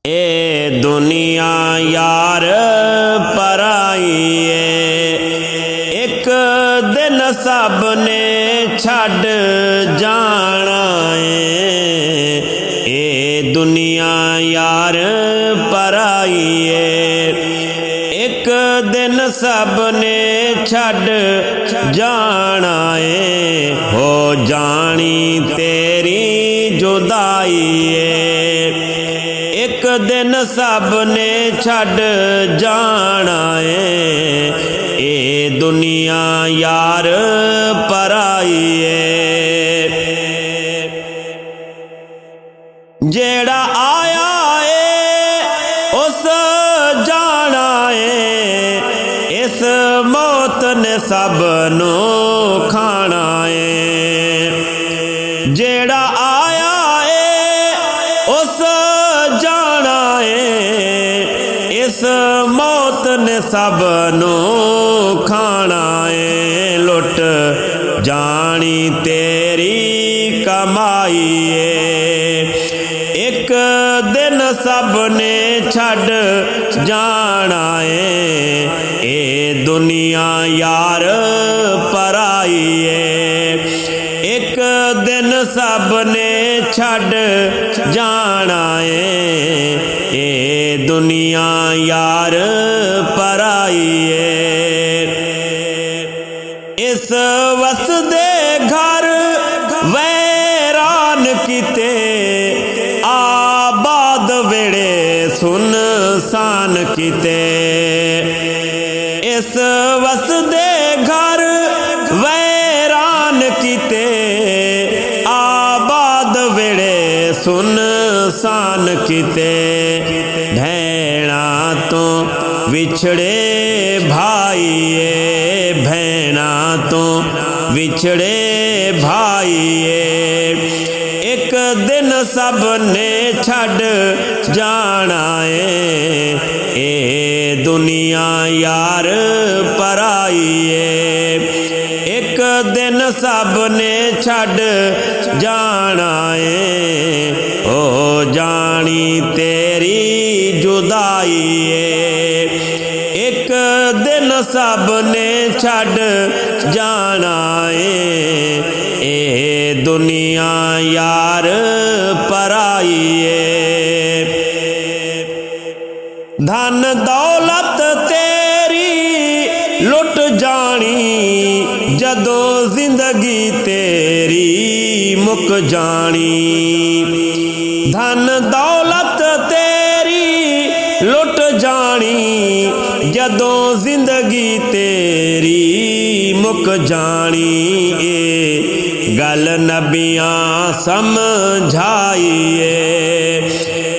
ए दुनिया यार पराई है, एक दिन सब ने छड़ जाना है। ए दुनिया यार पराई है, एक दिन सब ने छड़ जाना है। हो जानी तेरी जुदाई है, एक दिन सब ने छड़ जाना है। ए दुनिया यार पराई है, जेड़ा आया है उस जाना है। इस मौत ने सब नू खाना है, जेड़ा आया है उस जाना है। इस मौत ने सब नू खाना है। लुट जानी तेरी कमाई है, एक दिन सब ने छड़ जाना है। ए दुनिया यार पराई है, एक दिन सब ने छड़ जाना है। ए दुनिया यार पराई है, इस वसदे घर वैरान किते, आबाद वेड़े सुनसान किते। इस वसदे घर वैरान किते, आबाद वेड़े सुनसान किते। भैणा तो विछड़े भाईए, भैणा तो विछड़े भाईए। एक दिन सब ने छड़ जाना है। ए दुनिया यार पराई है, एक दिन सब ने छड़ जाना है। ओ जानी तेरी जुदाई है, एक दिन सब ने छड़ जाना है। ए दुनिया यार पराई है, धन दौलत तेरी लुट जानी, जदों जिंदगी तेरी मुक जानी। धन दौलत तेरी लुट जानी, जदों जिंदगी तेरी मुक जानी। ए गल नबियां समझाइए,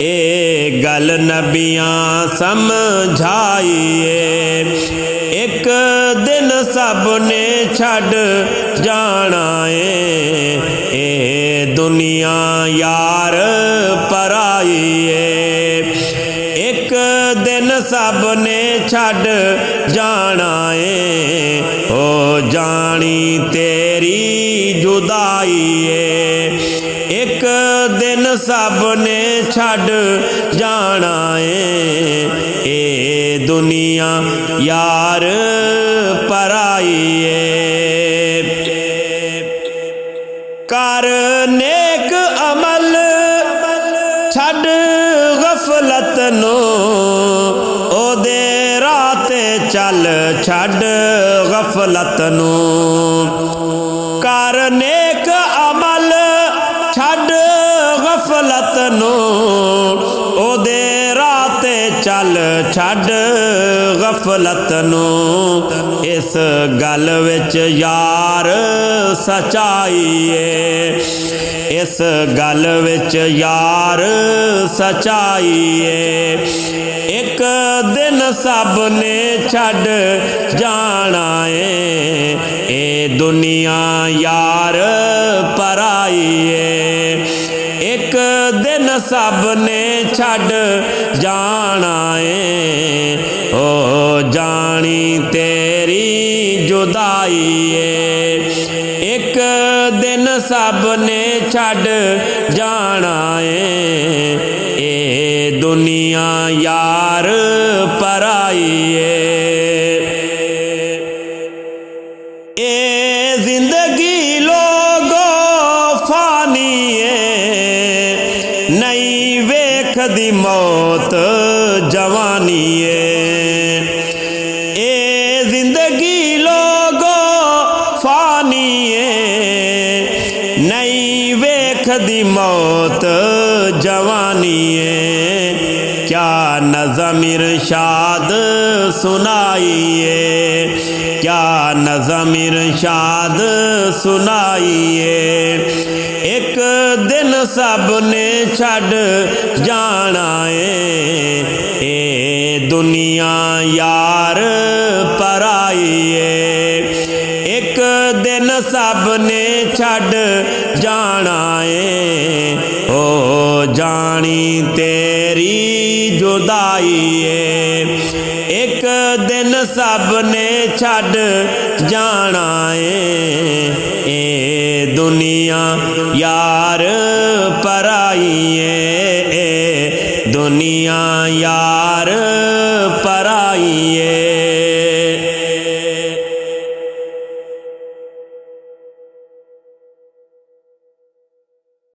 ए गल नबियां समझाइए। एक दिन सब ने छड़ जाना है। ए दुनिया यार पराई है, एक दिन सब ने छड़ जाना है। ओ जानी तेरी जुदाई है, एक दिन सब ने छड़ जाना है। ए दुनिया यार पराई है, कर नेक अमल छड़ गफलत नो, ओदे राते चल छड़ गफलत नो। कर नेक अमल छड़ गफलत नो, ओदे राते चल छड़ गफलत नो। इस गल विच यार सच्चाई है, इस गल विच यार सच्चाई है। एक दिन सब ने छड़ जाना है। ए दुनिया यार पराई है, एक दिन सब ने छड़ जाना है। ओ जानी तेरी जुदाई है, एक दिन सब ने छड़ जाना है। ए दुनिया यार पराई ए जिंदगी लोगो फानी नहीं वेखदी मौत जवानी ए जिंदगी लोगो फानी नहीं वेखदी मौत जवानी क्या नज़म इरशाद सुनाइए, क्या नज़म इरशाद सुनाइए। एक दिन सब ने छड़ जाना ए दुनिया यार पराई एक दिन सब ने छड़ जाना ओ जानी तेरी जुदाई एक दिन सब ने छड़ जाना ए दुनिया यार पराई दुनिया यार पराई